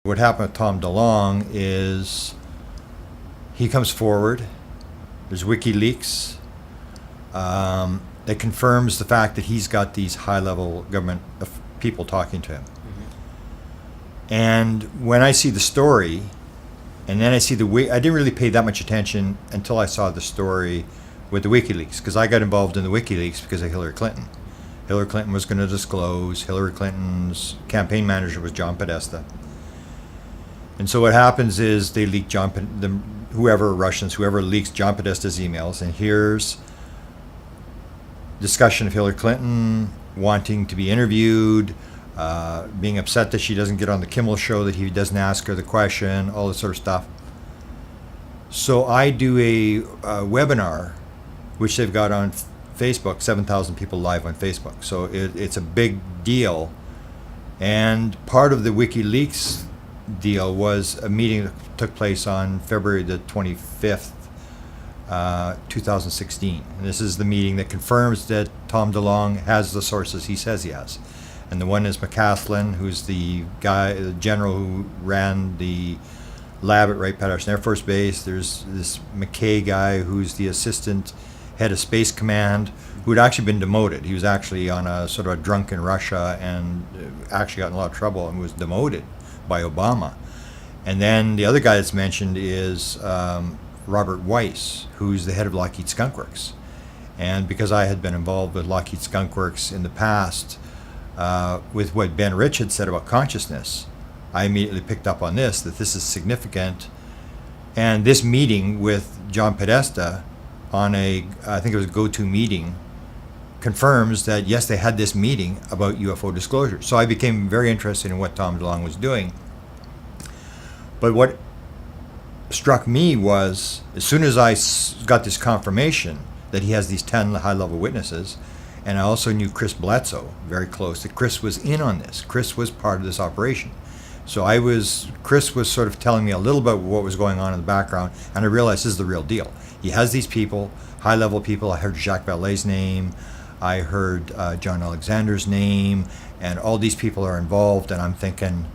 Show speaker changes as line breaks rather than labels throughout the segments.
what happened with Tom DeLonge is he comes forward. There's WikiLeaks. That confirms the fact that he's got these high-level government people talking to him. And when I see the story, and then I see I didn't really pay that much attention until I saw the story with the WikiLeaks, because I got involved in the WikiLeaks because of Hillary Clinton. Hillary Clinton was going to disclose. Hillary Clinton's campaign manager was John Podesta. And so what happens is they leak whoever leaks John Podesta's emails, and here's discussion of Hillary Clinton wanting to be interviewed, being upset that she doesn't get on the Kimmel show, that he doesn't ask her the question, all this sort of stuff. So I do a webinar, which they've got on Facebook, 7,000 people live on Facebook. So it's a big deal. And part of the WikiLeaks deal was a meeting that took place on February the 25th, 2016. And this is the meeting that confirms that Tom DeLonge has the sources he says he has. And the one is McCaslin, who's the general who ran the lab at Wright-Patterson Air Force Base. There's this McKay guy who's the assistant head of Space Command, who had actually been demoted. He was actually on a sort of a drunk in Russia and actually got in a lot of trouble and was demoted by Obama. And then the other guy that's mentioned is Robert Weiss, who's the head of Lockheed Skunk Works. And because I had been involved with Lockheed Skunk Works in the past, with what Ben Rich had said about consciousness, I immediately picked up on this, that this is significant. And this meeting with John Podesta on I think it was a go-to meeting, confirms that yes, they had this meeting about UFO disclosure. So I became very interested in what Tom DeLonge was doing. But what struck me was, as soon as I got this confirmation that he has these 10 high-level witnesses, and I also knew Chris Bledsoe very close, that Chris was in on this. Chris was part of this operation. So Chris was sort of telling me a little about what was going on in the background, and I realized this is the real deal. He has these people, high-level people. I heard Jacques Vallée's name. I heard John Alexander's name, and all these people are involved, and I'm thinking,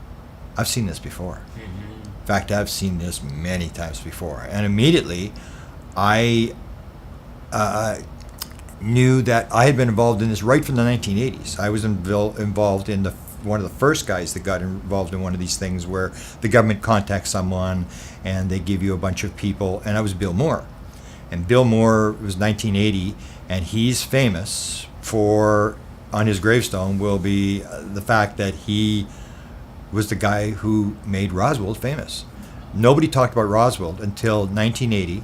I've seen this before. Mm-hmm. In fact, I've seen this many times before. And immediately, I knew that I had been involved in this right from the 1980s. I was involved in one of the first guys that got involved in one of these things where the government contacts someone and they give you a bunch of people, and I was Bill Moore. And Bill Moore was 1980, and he's famous for, on his gravestone will be the fact that he was the guy who made Roswell famous. Nobody talked about Roswell until 1980,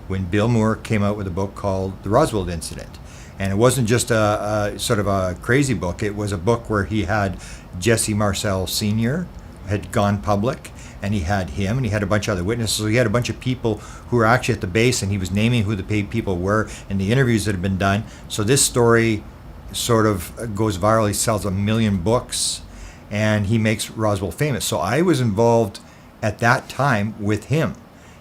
when Bill Moore came out with a book called The Roswell Incident. And it wasn't just a sort of a crazy book. It was a book where he had Jesse Marcel Sr. had gone public, and he had him, and he had a bunch of other witnesses. So he had a bunch of people who were actually at the base, and he was naming who the paid people were and the interviews that had been done. So this story sort of goes viral. He sells 1 million books, and he makes Roswell famous. So I was involved at that time with him.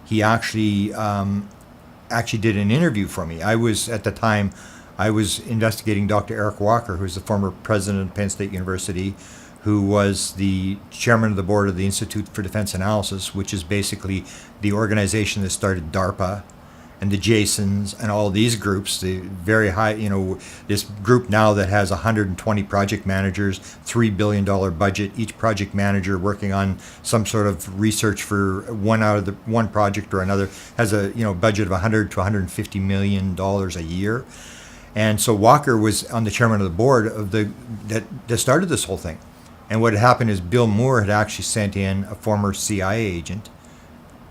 He actually did an interview for me. At the time, I was investigating Dr. Eric Walker, who's the former president of Penn State University, who was the chairman of the board of the Institute for Defense Analysis, which is basically the organization that started DARPA and the Jasons and all these groups, the very high, this group now that has 120 project managers, $3 billion budget, each project manager working on some sort of research for one project or another, has a budget of $100 to $150 million a year. And so Walker was on the chairman of the board of that started this whole thing. And what had happened is Bill Moore had actually sent in a former CIA agent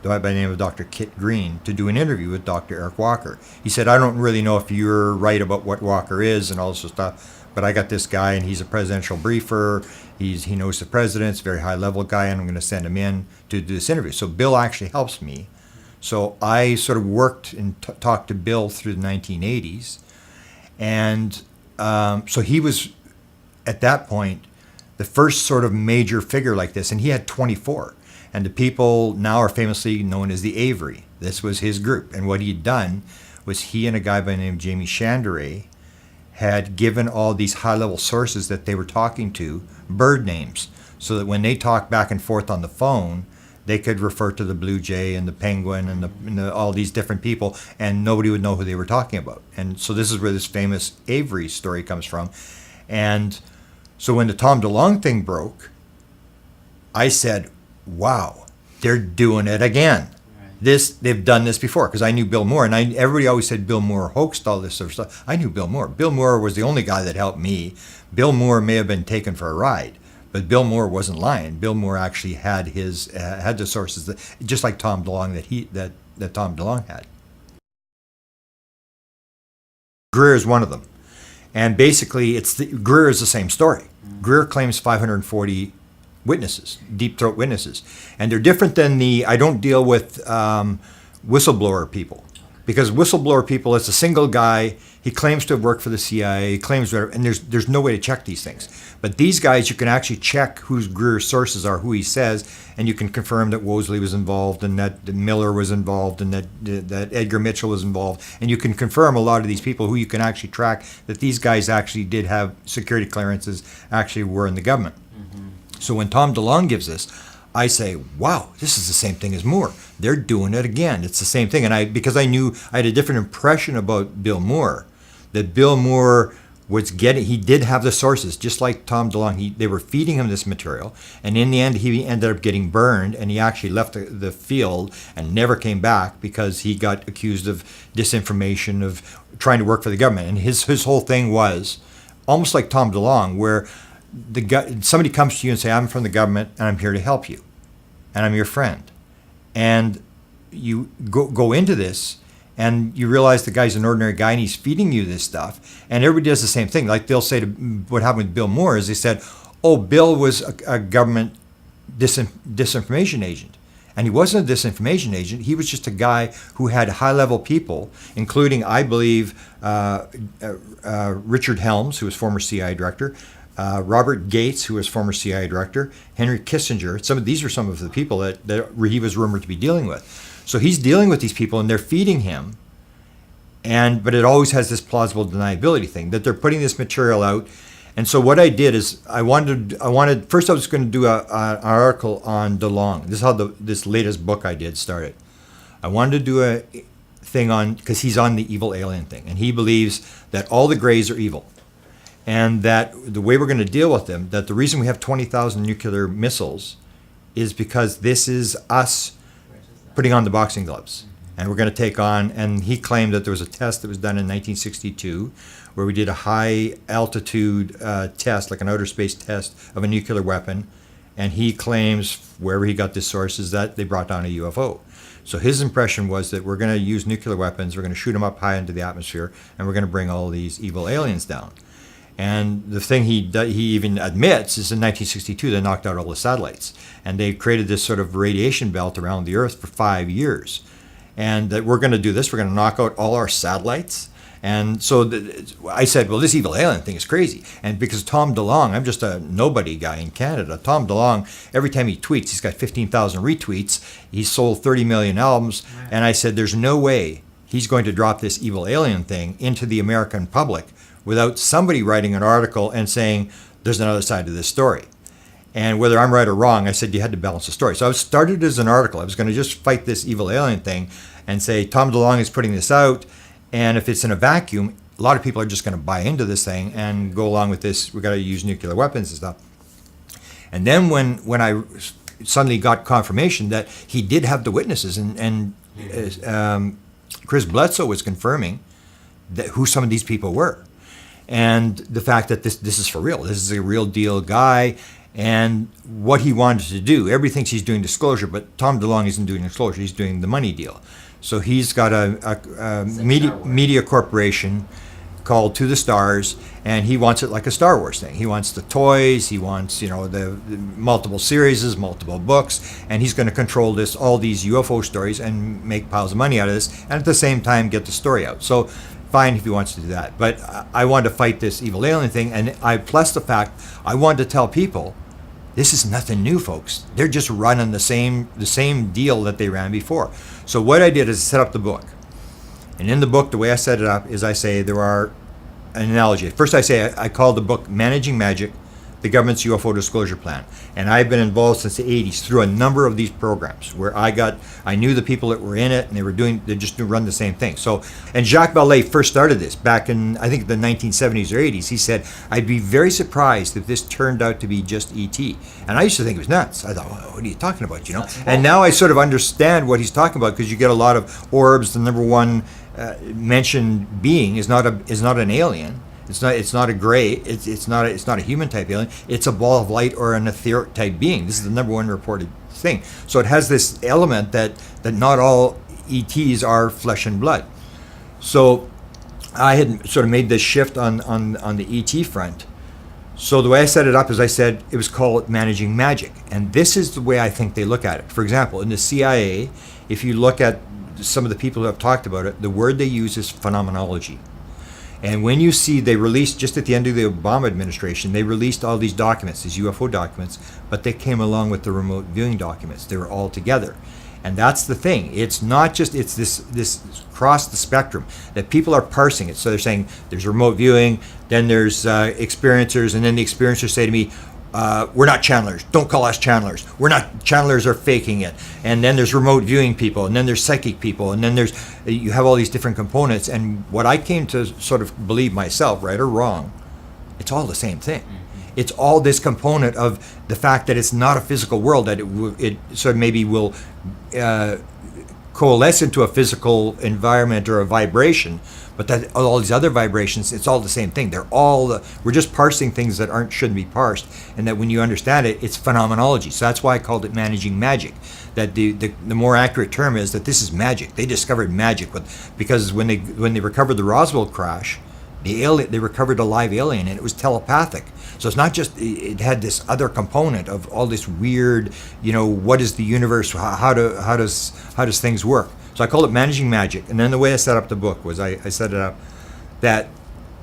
by the name of Dr. Kit Green to do an interview with Dr. Eric Walker. He said, I don't really know if you're right about what Walker is and all this stuff, but I got this guy and he's a presidential briefer. He knows the president, it's a very high level guy, and I'm going to send him in to do this interview. So Bill actually helps me. So I sort of worked and talked to Bill through the 1980s. And so he was, at that point, the first sort of major figure like this, and he had 24. And the people now are famously known as the Avery. This was his group. And what he'd done was he and a guy by the name of Jamie Chandray had given all these high-level sources that they were talking to bird names. so that when they talked back and forth on the phone, they could refer to the blue jay and the penguin and all these different people, and nobody would know who they were talking about. And so this is where this famous Avery story comes from. And so when the Tom DeLonge thing broke, I said, wow, they're doing it again. They've done this before, because I knew Bill Moore, and everybody always said Bill Moore hoaxed all this sort of stuff. I knew Bill Moore. Bill Moore was the only guy that helped me. Bill Moore may have been taken for a ride, but Bill Moore wasn't lying. Bill Moore actually had had the sources that, just like Tom DeLonge that Tom DeLonge had. Greer is one of them, and basically Greer is the same story. Greer claims 540 witnesses, deep throat witnesses, and they're different than I don't deal with whistleblower people, because whistleblower people, it's a single guy. He claims to have worked for the CIA. He claims whatever, and there's no way to check these things. But these guys, you can actually check who Greer's sources are, who he says, and you can confirm that Wosley was involved, and that Miller was involved, and that Edgar Mitchell was involved, and you can confirm a lot of these people who you can actually track, that these guys actually did have security clearances, actually were in the government. So when Tom DeLonge gives this, I say, wow, this is the same thing as Moore. They're doing it again. It's the same thing. And because I knew I had a different impression about Bill Moore, that Bill Moore he did have the sources, just like Tom DeLonge. They were feeding him this material, and in the end, he ended up getting burned, and he actually left the field and never came back because he got accused of disinformation, of trying to work for the government. And his whole thing was almost like Tom DeLonge, where somebody comes to you and say, I'm from the government and I'm here to help you and I'm your friend, and you go into this and you realize the guy's an ordinary guy and he's feeding you this stuff, and everybody does the same thing. Like they'll say, what happened with Bill Moore is they said, oh, Bill was a government disinformation agent. And he wasn't a disinformation agent. He was just a guy who had high-level people, including, I believe, Richard Helms, who was former CIA director, Robert Gates, who was former CIA director, Henry Kissinger. These were some of the people that he was rumored to be dealing with. So he's dealing with these people, and they're feeding him. But it always has this plausible deniability thing, that they're putting this material out. And so what I did is I wanted first I was going to do an article on DeLonge. This is how this latest book I did started. I wanted to do a thing on, because he's on the evil alien thing, and he believes that all the Greys are evil. And that the way we're going to deal with them, that the reason we have 20,000 nuclear missiles is because this is us putting on the boxing gloves. And we're going to take on, and he claimed that there was a test that was done in 1962 where we did a high altitude test, like an outer space test of a nuclear weapon. And he claims, wherever he got this source, is that they brought down a UFO. So his impression was that we're going to use nuclear weapons, we're going to shoot them up high into the atmosphere, and we're going to bring all these evil aliens down. And the thing he even admits is in 1962 they knocked out all the satellites, and they created this sort of radiation belt around the Earth for 5 years, and that we're going to do this, we're going to knock out all our satellites. And so I said, well, this evil alien thing is crazy. And because Tom DeLonge, I'm just a nobody guy in Canada. Tom DeLonge, every time he tweets, he's got 15,000 retweets. He's sold 30 million albums. And I said, there's no way he's going to drop this evil alien thing into the American public without somebody writing an article and saying, there's another side to this story. And whether I'm right or wrong, I said you had to balance the story. So I started as an article. I was going to just fight this evil alien thing and say, Tom DeLonge is putting this out. And if it's in a vacuum, a lot of people are just going to buy into this thing and go along with this. We've got to use nuclear weapons and stuff. And then when I suddenly got confirmation that he did have the witnesses, and Chris Bledsoe was confirming that who some of these people were, and the fact that this is for real. This is a real deal guy, and what he wanted to do. Everybody thinks he's doing disclosure, but Tom DeLonge isn't doing disclosure. He's doing the money deal. So he's got a media corporation called To the Stars, and he wants it like a Star Wars thing. He wants the toys, he wants the multiple series, multiple books, and he's going to control all these UFO stories and make piles of money out of this, and at the same time get the story out. So fine if he wants to do that, but I wanted to fight this evil alien thing, and plus the fact I wanted to tell people, this is nothing new, folks. They're just running the same deal that they ran before. So what I did is set up the book. And in the book, the way I set it up is I say there are an analogy. First I say I call the book Managing Magic, the government's UFO disclosure plan. And I've been involved since the 80s through a number of these programs where I knew the people that were in it, and they just run the same thing. So, and Jacques Vallée first started this back in, I think, the 1970s or 80s. He said, I'd be very surprised if this turned out to be just ET. And I used to think it was nuts. I thought, well, what are you talking about, And now I sort of understand what he's talking about, because you get a lot of orbs. The number one mentioned being is not an alien. It's not a gray. It's not a human type alien. It's a ball of light or an etheric type being. This is the number one reported thing. So it has this element that not all ETs are flesh and blood. So I had sort of made this shift on the ET front. So the way I set it up is I said it was called managing magic, and this is the way I think they look at it. For example, in the CIA, if you look at some of the people who have talked about it, the word they use is phenomenology. And when you see they released, just at the end of the Obama administration, they released all these documents, these UFO documents, but they came along with the remote viewing documents. They were all together. And that's the thing. It's not just, it's this across the spectrum that people are parsing it. So they're saying there's remote viewing, then there's experiencers, and then the experiencers say to me, we're not channelers. Don't call us channelers. Channelers are faking it. And then there's remote viewing people, and then there's psychic people, and then you have all these different components. And what I came to sort of believe myself, right or wrong, it's all the same thing. Mm-hmm. It's all this component of the fact that it's not a physical world, that it sort of maybe will coalesce into a physical environment or a vibration, but that all these other vibrations, it's all the same thing. We're just parsing things that shouldn't be parsed, and that when you understand it, it's phenomenology. So that's why I called it managing magic. That the more accurate term is that this is magic. They discovered magic because when they recovered the Roswell crash, they recovered a live alien, and it was telepathic. So it's not just, it had this other component of all this weird, what is the universe? How does things work? So I called it managing magic. And then the way I set up the book was I set it up that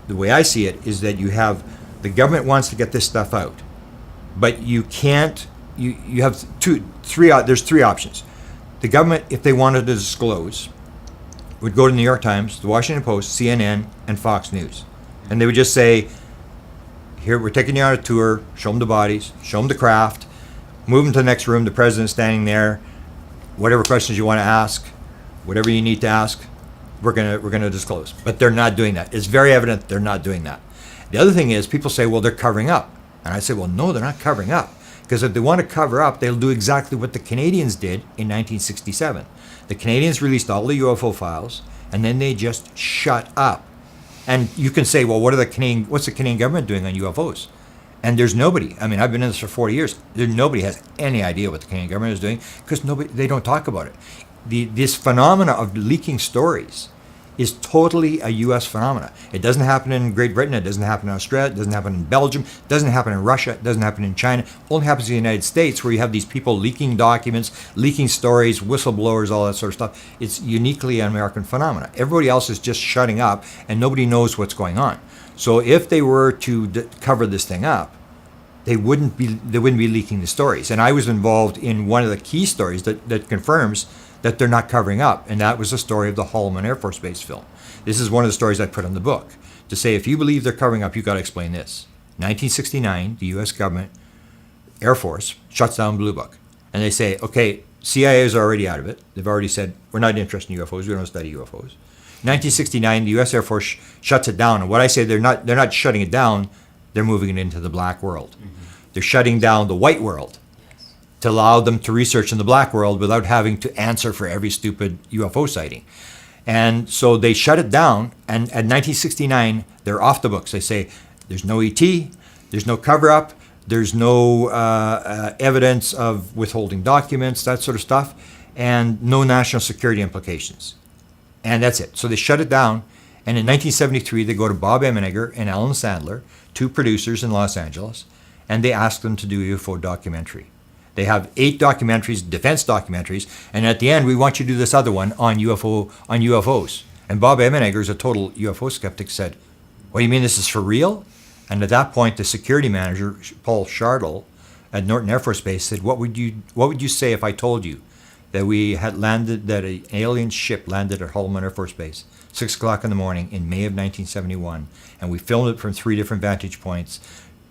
the way I see it is that you have, the government wants to get this stuff out, but you can't, you have there's three options. The government, if they wanted to disclose, would go to the New York Times, the Washington Post, CNN, and Fox News. And they would just say, here, we're taking you on a tour, show them the bodies, show them the craft, move them to the next room, the president's standing there, whatever questions you want to ask, whatever you need to ask, we're gonna disclose. But they're not doing that. It's very evident they're not doing that. The other thing is, people say, well, they're covering up. And I say, well, no, they're not covering up. Because if they want to cover up, they'll do exactly what the Canadians did in 1967. The Canadians released all the UFO files, and then they just shut up. And you can say, well, what's the Canadian government doing on UFOs? And there's nobody. I mean, I've been in this for 40 years. Nobody has any idea what the Canadian government is doing, because they don't talk about it. This phenomena of leaking stories is totally a U.S. phenomena. It doesn't happen in Great Britain. It doesn't happen in Australia. It doesn't happen in Belgium. It doesn't happen in Russia. It doesn't happen in China. It only happens in the United States, where you have these people leaking documents, leaking stories, whistleblowers, all that sort of stuff. It's uniquely an American phenomena. Everybody else is just shutting up, and nobody knows what's going on. So if they were to cover this thing up, they wouldn't be leaking the stories. And I was involved in one of the key stories that confirms that they're not covering up, and that was the story of the Holloman Air Force Base film. This is one of the stories I put in the book, to say, if you believe they're covering up, you've got to explain this. 1969, the U.S. government, Air Force, shuts down Blue Book. And they say, okay, CIA is already out of it. They've already said, we're not interested in UFOs, we don't study UFOs. 1969, the U.S. Air Force shuts it down, and what I say, they're not shutting it down, they're moving it into the black world. Mm-hmm. They're shutting down the white world to allow them to research in the black world without having to answer for every stupid UFO sighting. And so they shut it down, and at 1969, they're off the books. They say, there's no ET, there's no cover-up, there's no evidence of withholding documents, that sort of stuff, and no national security implications. And that's it. So they shut it down, and in 1973, they go to Bob Emenegger and Alan Sandler, two producers in Los Angeles, and they ask them to do a UFO documentary. They have 8 documentaries, defense documentaries, and at the end, we want you to do this other one on UFOs. And Bob Emenegger is a total UFO skeptic, said, what do you mean this is for real? And at that point, the security manager, Paul Shardle, at Norton Air Force Base said, what would you say if I told you that we had landed, that an alien ship landed at Holloman Air Force Base, 6 o'clock in the morning in May of 1971, and we filmed it from 3 different vantage points,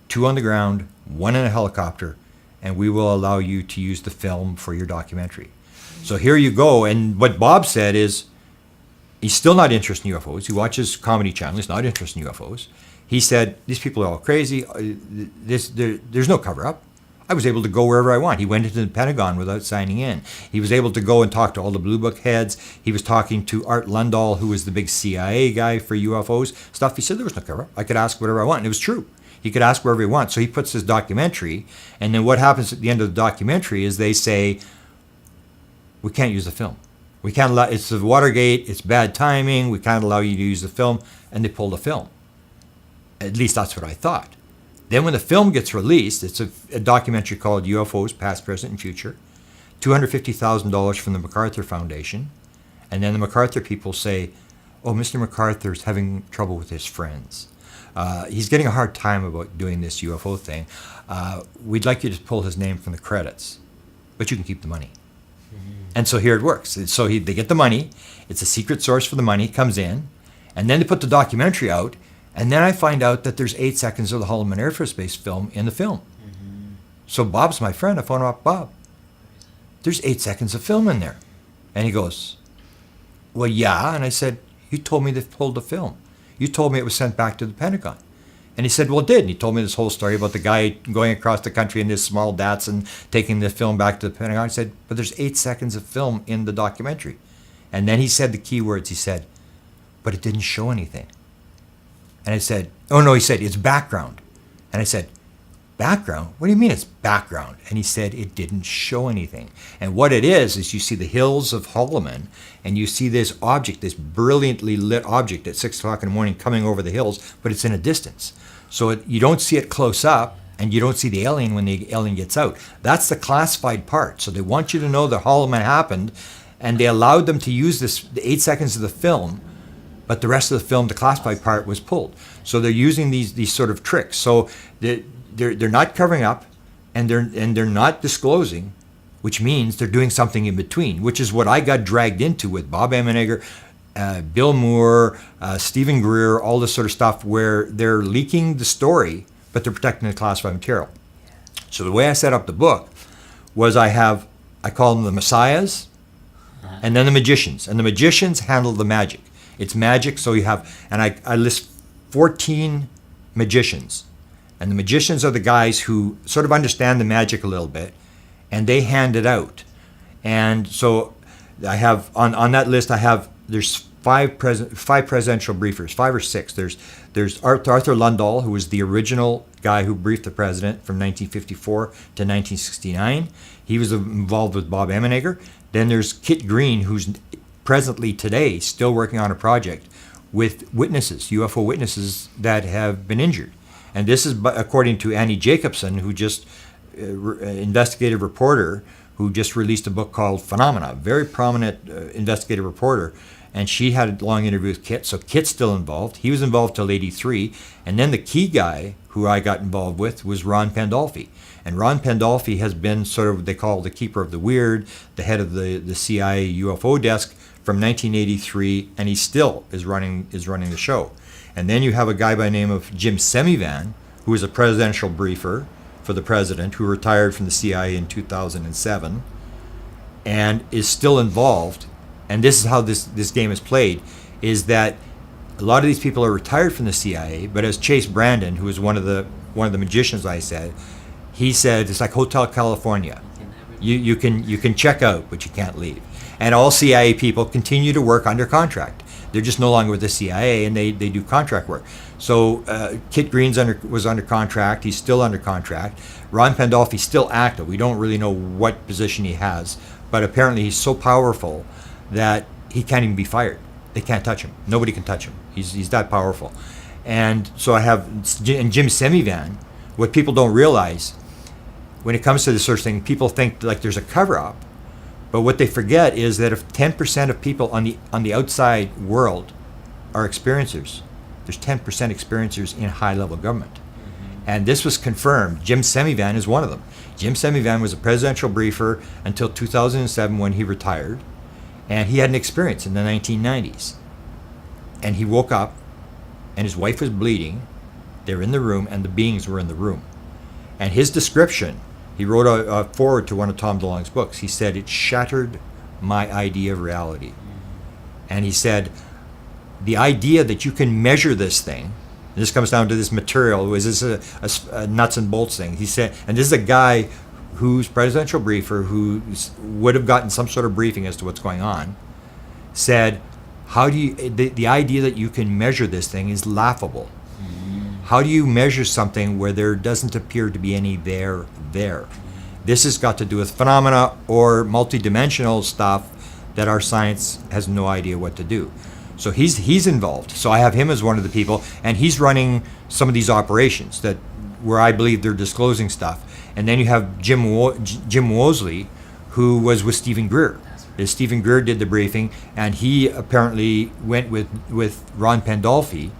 2 on the ground, 1 in a helicopter, and we will allow you to use the film for your documentary. So here you go. And what Bob said is he's still not interested in UFOs. He watches Comedy Channel. He's not interested in UFOs. He said, these people are all crazy. There's no cover-up. I was able to go wherever I want. He went into the Pentagon without signing in. He was able to go and talk to all the Blue Book heads. He was talking to Art Lundahl, who was the big CIA guy for UFOs stuff. He said there was no cover-up. I could ask whatever I want. And it was true. He could ask wherever he wants. So he puts his documentary, and then what happens at the end of the documentary is they say, we can't use the film. We can't allow, it's the Watergate, it's bad timing, we can't allow you to use the film, and they pull the film. At least that's what I thought. Then when the film gets released, it's a documentary called UFOs, Past, Present, and Future, $250,000 from the MacArthur Foundation, and then the MacArthur people say, oh, Mr. MacArthur's having trouble with his friends. He's getting a hard time about doing this UFO thing. We'd like you to pull his name from the credits, but you can keep the money. And so here it works. So they get the money. It's a secret source for the money. It comes in. And then they put the documentary out. And then I find out that there's 8 seconds of the Holloman Air Force Base film in the film. So Bob's my friend. I phone him up, Bob, there's 8 seconds of film in there. And he goes, well, yeah. And I said, you told me they pulled the film. You told me it was sent back to the Pentagon. And he said, well, it did. And he told me this whole story about the guy going across the country in his small Datsun, taking the film back to the Pentagon. I said, but there's 8 seconds of film in the documentary. And then he said the key words. He said, but it didn't show anything. And I said, oh, no, he said, it's background. And I said, background? What do you mean it's background? And he said, it didn't show anything. And what it is you see the hills of Holloman, and you see this object, this brilliantly lit object at 6 o'clock in the morning coming over the hills, but it's in a distance. So you don't see it close up, and you don't see the alien when the alien gets out. That's the classified part. So they want you to know that Holloman happened, and they allowed them to use the 8 seconds of the film, but the rest of the film, the classified part, was pulled. So they're using these sort of tricks. So they're not covering up, and they're not disclosing, which means they're doing something in between, which is what I got dragged into with Bob Emenegger, Bill Moore, Steven Greer, all this sort of stuff, where they're leaking the story, but they're protecting the classified material. So the way I set up the book was I call them the messiahs, and then the magicians. And the magicians handle the magic. It's magic, so you have, and I list 14 magicians. And the magicians are the guys who sort of understand the magic a little bit, and they hand it out. And so I have, on that list, there's five presidential briefers, 5 or 6. There's Arthur Lundahl, who was the original guy who briefed the president from 1954 to 1969. He was involved with Bob Emenegger. Then there's Kit Green, who's presently today still working on a project with witnesses, UFO witnesses that have been injured. And this is according to Annie Jacobson, who just, investigative reporter, who just released a book called Phenomena, very prominent investigative reporter. And she had a long interview with Kit, so Kit's still involved. He was involved till '83. And then the key guy who I got involved with was Ron Pandolfi. And Ron Pandolfi has been sort of what they call the keeper of the weird, the head of the CIA UFO desk from 1983, and he still is running the show. And then you have a guy by the name of Jim Semivan, who is a presidential briefer for the president, who retired from the CIA in 2007, and is still involved. And this is how this game is played, is that a lot of these people are retired from the CIA, but as Chase Brandon, who is one of the magicians I said, he said it's like Hotel California. You can check out, but you can't leave. And all CIA people continue to work under contract. They're just no longer with the CIA, and they do contract work. So Kit Green was under contract. He's still under contract. Ron Pandolfi's still active. We don't really know what position he has, but apparently he's so powerful that he can't even be fired. They can't touch him. Nobody can touch him. He's that powerful. And so I have, and Jim Semivan, what people don't realize, when it comes to this sort of thing, people think like there's a cover-up, but what they forget is that if 10% of people on the outside world are experiencers, there's 10% experiencers in high-level government. And this was confirmed. Jim Semivan is one of them. Jim Semivan was a presidential briefer until 2007 when he retired, and he had an experience in the 1990s. And he woke up, and his wife was bleeding, They're in the room, and the beings were in the room. And his description, he wrote a foreword to one of Tom DeLonge's books. He said, it shattered my idea of reality. And he said, the idea that you can measure this thing, and this comes down to this material, is this a nuts and bolts thing? He said, and this is a guy who's presidential briefer, who would have gotten some sort of briefing as to what's going on, said, how do you, the idea that you can measure this thing is laughable. How do you measure something where there doesn't appear to be any there? This has got to do with phenomena or multidimensional stuff that our science has no idea what to do. So he's involved. So I have him as one of the people, and he's running some of these operations that where I believe they're disclosing stuff. And then you have Jim Wosley, who was with Steven Greer. Steven Greer did the briefing, and he apparently went with Ron Pandolfi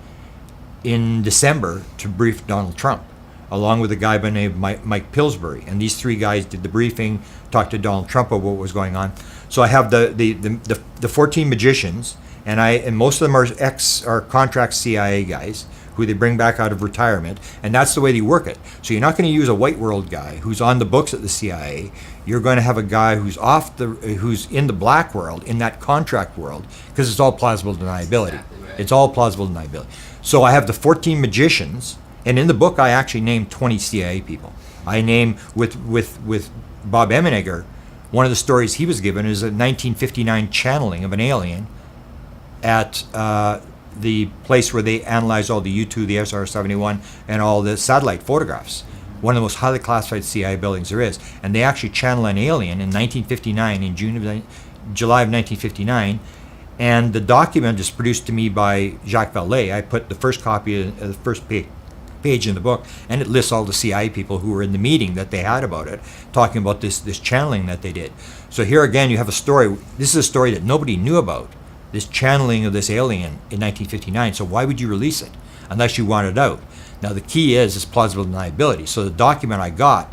in December to brief Donald Trump, along with a guy by the name of Mike Pillsbury. And these three guys did the briefing, talked to Donald Trump about what was going on. So I have the 14 magicians, and most of them are contract CIA guys who they bring back out of retirement, and that's the way they work it. So you're not going to use a white world guy who's on the books at the CIA. You're going to have a guy who's in the black world, in that contract world, because it's all plausible deniability. It's all plausible deniability. So I have the 14 magicians, and in the book I actually named 20 CIA people. I name with Bob Emenegger, one of the stories he was given is a 1959 channeling of an alien at the place where they analyze all the U-2, the SR-71, and all the satellite photographs. One of the most highly classified CIA buildings there is. And they actually channel an alien in 1959, in July of 1959, and the document is produced to me by Jacques Vallée. I put the first copy of the first page in the book, and it lists all the CIA people who were in the meeting that they had about it, talking about this channeling that they did. So here again, you have a story. This is a story that nobody knew about, this channeling of this alien in 1959. So why would you release it unless you want it out? Now the key is plausible deniability. So the document I got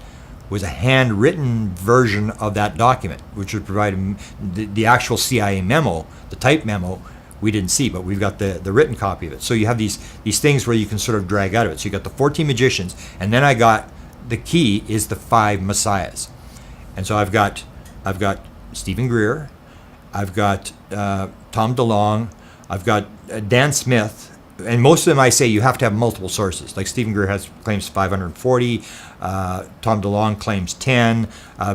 was a handwritten version of that document, which would provide the actual CIA memo, the type memo, we didn't see, but we've got the written copy of it. So you have these things where you can sort of drag out of it. So you got the 14 magicians, and then I got, the key is the 5 messiahs. And so I've got Steven Greer, I've got Tom DeLonge, I've got Dan Smith, and most of them I say you have to have multiple sources. Like Steven Greer claims 540, Tom DeLonge claims 10,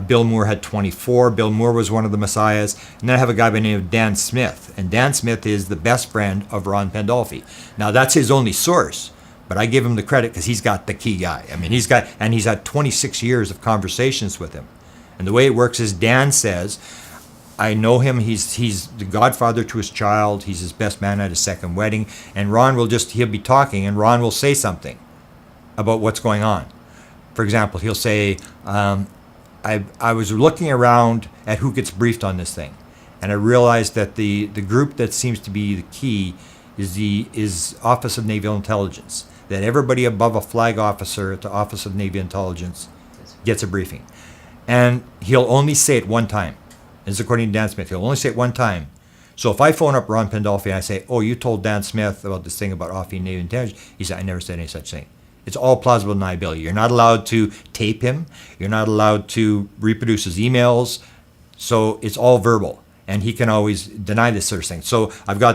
Bill Moore had 24. Bill Moore was one of the messiahs. And then I have a guy by the name of Dan Smith, and Dan Smith is the best friend of Ron Pandolfi. Now that's his only source, but I give him the credit because he's got the key guy. I mean, he's had 26 years of conversations with him. And the way it works is Dan says, I know him, he's the godfather to his child, he's his best man at his second wedding, and Ron he'll be talking, and Ron will say something about what's going on. For example, he'll say, I was looking around at who gets briefed on this thing, and I realized that the group that seems to be the key is Office of Naval Intelligence, that everybody above a flag officer at the Office of Naval Intelligence gets a briefing. And he'll only say it one time. This is according to Dan Smith. He'll only say it one time. So if I phone up Ron Pandolfi and I say, oh, you told Dan Smith about this thing about Office of Naval Intelligence, he said, I never said any such thing. It's all plausible deniability. You're not allowed to tape him. You're not allowed to reproduce his emails. So it's all verbal. And he can always deny this sort of thing. So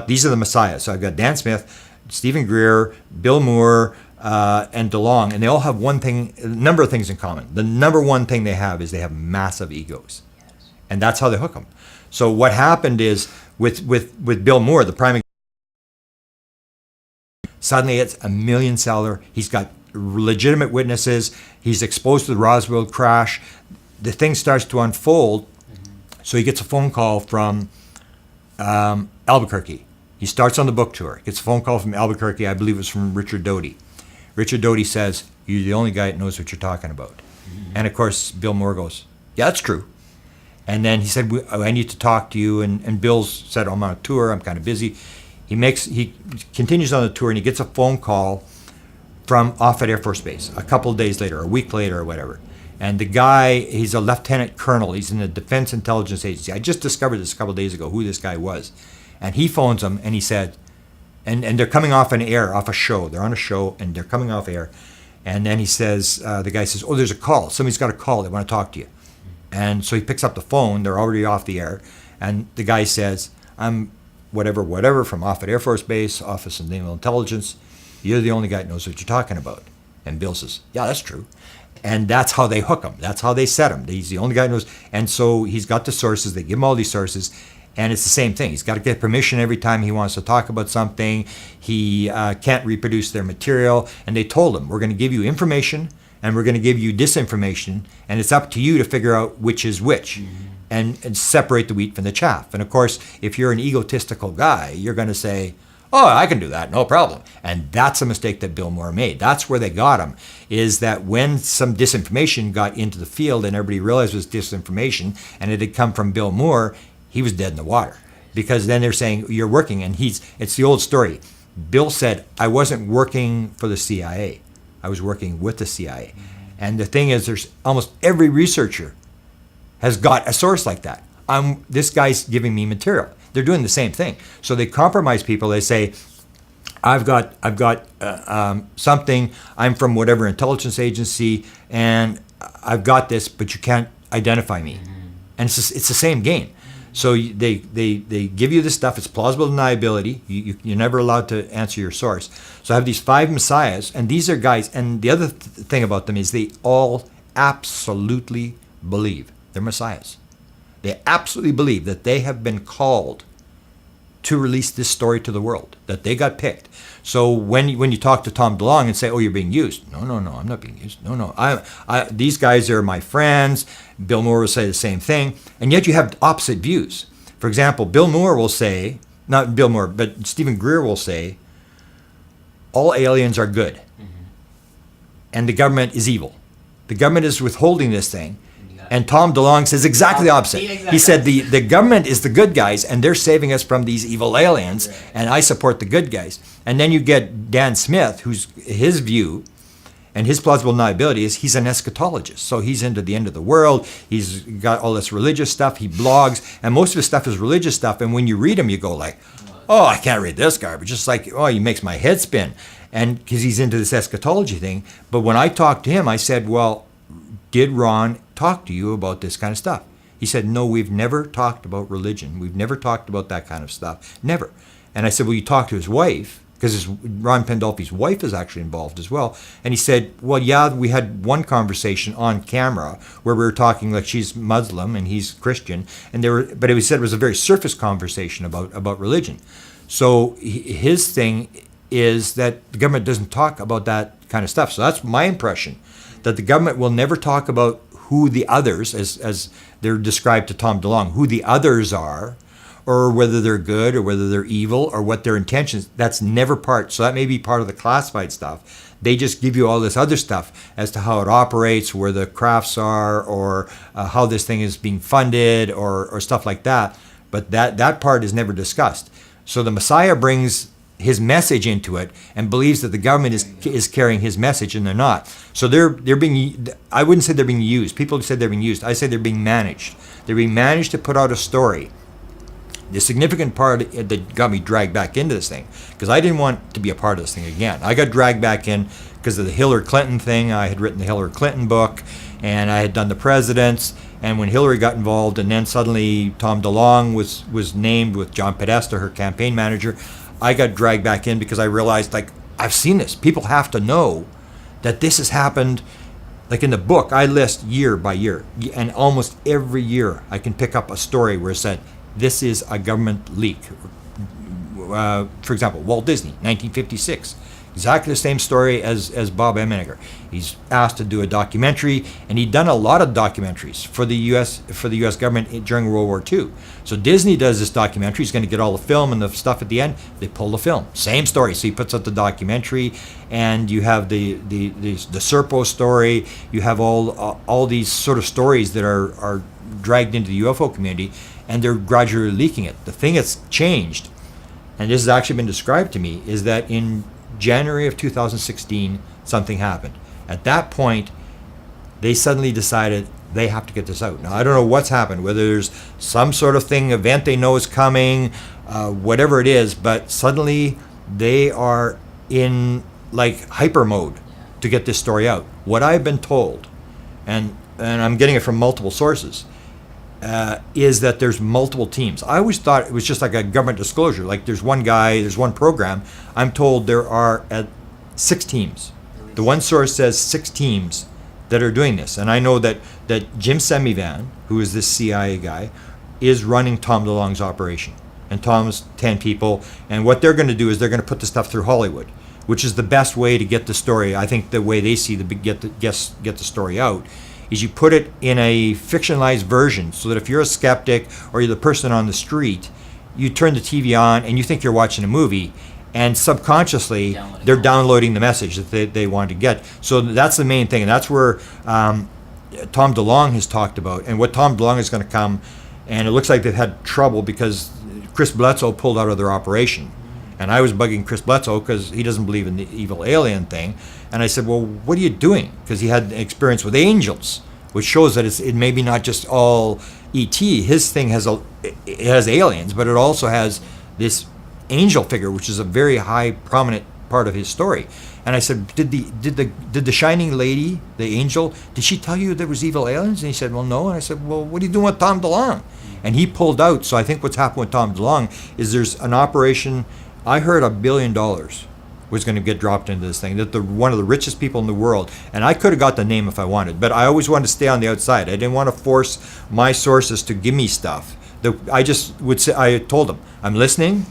these are the messiahs. So I've got Dan Smith, Steven Greer, Bill Moore, and DeLonge. And they all have a number of things in common. The number one thing they have is they have massive egos. And that's how they hook them. So what happened is with Bill Moore, the prime example, suddenly it's $1 million seller. He's got legitimate witnesses. He's exposed to the Roswell crash. The thing starts to unfold. So he gets a phone call from Albuquerque. He starts on the book tour. Gets a phone call from Albuquerque. I believe it was from Richard Doty. Richard Doty says, you're the only guy that knows what you're talking about. Mm-hmm. And of course, Bill Moore goes, yeah, that's true. And then he said, I need to talk to you. And Bill said, I'm on a tour. I'm kind of busy. He continues on the tour, and he gets a phone call from Offutt Air Force Base a couple of days later, a week later or whatever. And the guy, he's a lieutenant colonel. He's in the Defense Intelligence Agency. I just discovered this a couple of days ago, who this guy was. And he phones him, and he said, And they're coming off an air, off a show. They're on a show, and they're coming off air. And then he says, the guy says, oh, there's a call. Somebody's got a call. They want to talk to you. And so he picks up the phone. They're already off the air. And the guy says, I'm whatever from Offutt Air Force Base, Office of Naval Intelligence. You're the only guy that knows what you're talking about. And Bill says, yeah, that's true. And that's how they hook him. That's how they set him. He's the only guy who knows. And so he's got the sources. They give him all these sources. And it's the same thing. He's got to get permission every time he wants to talk about something. He can't reproduce their material. And they told him, we're going to give you information and we're going to give you disinformation. And it's up to you to figure out which is which. Mm-hmm. And separate the wheat from the chaff. And of course, if you're an egotistical guy, you're going to say, oh, I can do that, no problem. And that's a mistake that Bill Moore made. That's where they got him, is that when some disinformation got into the field and everybody realized it was disinformation and it had come from Bill Moore, he was dead in the water. Because then they're saying, you're working, and it's the old story. Bill said, I wasn't working for the CIA. I was working with the CIA. And the thing is, there's almost every researcher has got a source like that. This guy's giving me material. They're doing the same thing. So they compromise people. They say, I've got something. I'm from whatever intelligence agency, and I've got this, but you can't identify me. Mm-hmm. And it's the same game. So they give you this stuff. It's plausible deniability. You're never allowed to answer your source. So I have these 5 messiahs, and these are guys. And the other thing about them is they all absolutely believe they're messiahs. They absolutely believe that they have been called to release this story to the world, that they got picked. So when you talk to Tom DeLonge and say, oh, you're being used. No, I'm not being used. No. These guys are my friends. Bill Moore will say the same thing. And yet you have opposite views. For example, Bill Moore will say, not Bill Moore, but Steven Greer will say, all aliens are good. Mm-hmm. And the government is evil. The government is withholding this thing. And Tom DeLonge says exactly the opposite. He said the government is the good guys, and they're saving us from these evil aliens, and I support the good guys. And then you get Dan Smith, who's his view, and his plausible deniability is he's an eschatologist. So he's into the end of the world. He's got all this religious stuff. He blogs, and most of his stuff is religious stuff. And when you read him, you go like, oh, I can't read this garbage. Just like, oh, he makes my head spin. And because he's into this eschatology thing. But when I talked to him, I said, well, did Ron talk to you about this kind of stuff? He said, no, we've never talked about religion. We've never talked about that kind of stuff. Never. And I said, well, you talked to his wife, because Ron Pandolfi's wife is actually involved as well. And he said, well, yeah, we had one conversation on camera where we were talking like she's Muslim and he's Christian. But he said it was a very surface conversation about religion. So his thing is that the government doesn't talk about that kind of stuff. So that's my impression, that the government will never talk about who the others, as they're described to Tom DeLonge, who the others are, or whether they're good or whether they're evil or what their intentions. That's never part. So that may be part of the classified stuff. They just give you all this other stuff as to how it operates, where the crafts are, or how this thing is being funded, or stuff like that. But that part is never discussed. So the Messiah brings his message into it and believes that the government is carrying his message, and they're not. So they're being, I wouldn't say they're being used. People said they're being used. I say they're being managed. They're being managed to put out a story. The significant part that got me dragged back into this thing, because I didn't want to be a part of this thing again. I got dragged back in because of the Hillary Clinton thing. I had written the Hillary Clinton book, and I had done the presidents. And when Hillary got involved, and then suddenly Tom DeLonge was named with John Podesta, her campaign manager, I got dragged back in because I realized, like, I've seen this. People have to know that this has happened. Like in the book, I list year by year, and almost every year I can pick up a story where it said, this is a government leak. For example, Walt Disney, 1956. Exactly the same story as Bob Emenegger. He's asked to do a documentary, and he'd done a lot of documentaries for the U.S. government during World War II. So Disney does this documentary. He's going to get all the film and the stuff at the end. They pull the film. Same story. So he puts out the documentary, and you have the Serpo story. You have all these sort of stories that are dragged into the UFO community, and they're gradually leaking it. The thing that's changed, and this has actually been described to me, is that in January of 2016, something happened. At that point, they suddenly decided they have to get this out. Now, I don't know what's happened, whether there's some sort of event they know is coming, whatever it is, but suddenly they are in like hyper mode to get this story out. What I've been told, and I'm getting it from multiple sources, is that there's multiple teams. I always thought it was just like a government disclosure, like there's one guy, there's one program. I'm told there are 6 teams. The one source says 6 teams that are doing this. And I know that Jim Semivan, who is this CIA guy, is running Tom DeLonge's operation. And Tom's 10 people. And what they're going to do is they're going to put the stuff through Hollywood, which is the best way to get the story. I think the way they see get the story out is you put it in a fictionalized version, so that if you're a skeptic or you're the person on the street, you turn the TV on and you think you're watching a movie, and subconsciously they're downloading the message that they want to get. So that's the main thing, and that's where Tom DeLonge has talked about, and what Tom DeLonge is going to come, and it looks like they've had trouble because Chris Bledsoe pulled out of their operation. And I was bugging Chris Bledsoe because he doesn't believe in the evil alien thing. And I said, well, what are you doing? Because he had experience with angels, which shows that it may be not just all ET. His thing has aliens, but it also has this angel figure, which is a very high, prominent part of his story. And I said, did the shining lady, the angel, did she tell you there was evil aliens? And he said, well, no. And I said, well, what are you doing with Tom DeLonge? And he pulled out. So I think what's happened with Tom DeLonge is there's an operation. I heard $1 billion was going to get dropped into this thing, that one of the richest people in the world, and I could have got the name if I wanted, but I always wanted to stay on the outside. I didn't want to force my sources to give me stuff. I just would say, I told them, I'm listening,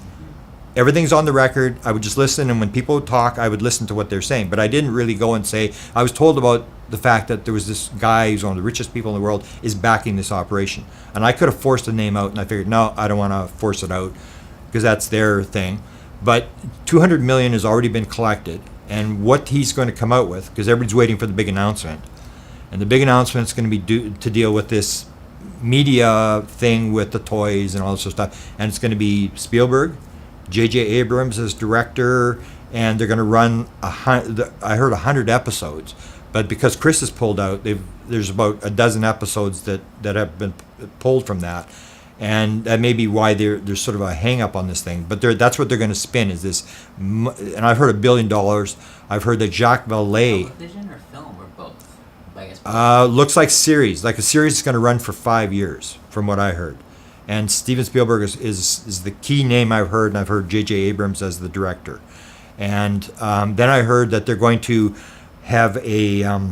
everything's on the record, I would just listen, and when people would talk, I would listen to what they're saying, but I didn't really go and say, I was told about the fact that there was this guy who's one of the richest people in the world is backing this operation, and I could have forced the name out, and I figured, no, I don't want to force it out, because that's their thing. But $200 million has already been collected, and what he's going to come out with, because everybody's waiting for the big announcement, and the big announcement is going to be to deal with this media thing with the toys and all this sort of stuff, and it's going to be Spielberg, J.J. Abrams as director, and they're going to run I heard 100 episodes, but because Chris has pulled out, there's about a dozen episodes that have been pulled from that. And that may be why there's sort of a hang up on this thing. But that's what they're going to spin, is this. And I've heard $1 billion. I've heard that Jacques Vallée.
Television or film or both? I guess
looks like series. Like a series is going to run for 5 years, from what I heard. And Steven Spielberg is the key name I've heard, and I've heard J.J. Abrams as the director. And then I heard that they're going to have a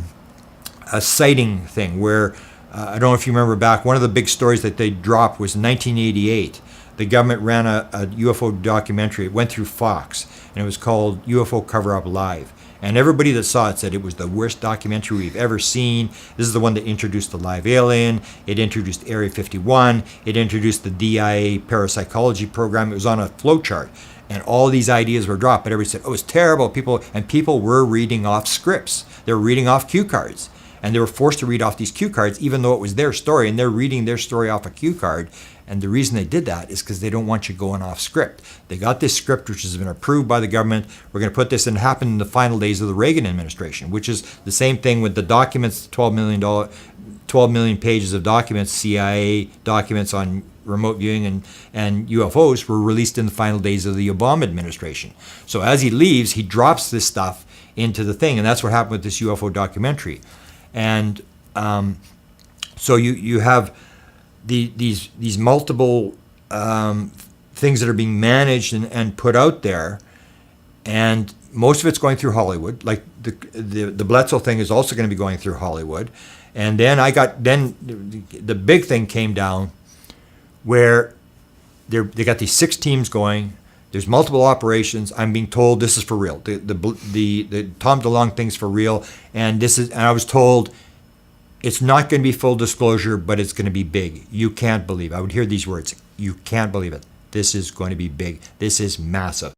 sighting thing where, I don't know if you remember back, one of the big stories that they dropped was in 1988. The government ran a UFO documentary. It went through Fox, and it was called UFO Cover-Up Live. And everybody that saw it said it was the worst documentary we've ever seen. This is the one that introduced the live alien. It introduced Area 51. It introduced the DIA parapsychology program. It was on a flowchart. And all these ideas were dropped, but everybody said, oh, it's terrible. People were reading off scripts. They were reading off cue cards. And they were forced to read off these cue cards, even though it was their story, and they're reading their story off a cue card. And the reason they did that is because they don't want you going off script. They got this script, which has been approved by the government. We're going to put this, and it happened in the final days of the Reagan administration, which is the same thing with the documents, 12 million pages of documents, CIA documents on remote viewing and UFOs were released in the final days of the Obama administration. So as he leaves, he drops this stuff into the thing, and that's what happened with this UFO documentary. And so you have these multiple things that are being managed and put out there, and most of it's going through Hollywood. Like the Bledsoe thing is also going to be going through Hollywood. And then the big thing came down where they got these 6 teams going. There's multiple operations. I'm being told this is for real. The Tom DeLonge thing's for real, and I was told it's not going to be full disclosure, but it's going to be big. You can't believe. I would hear these words. You can't believe it. This is going to be big. This is massive.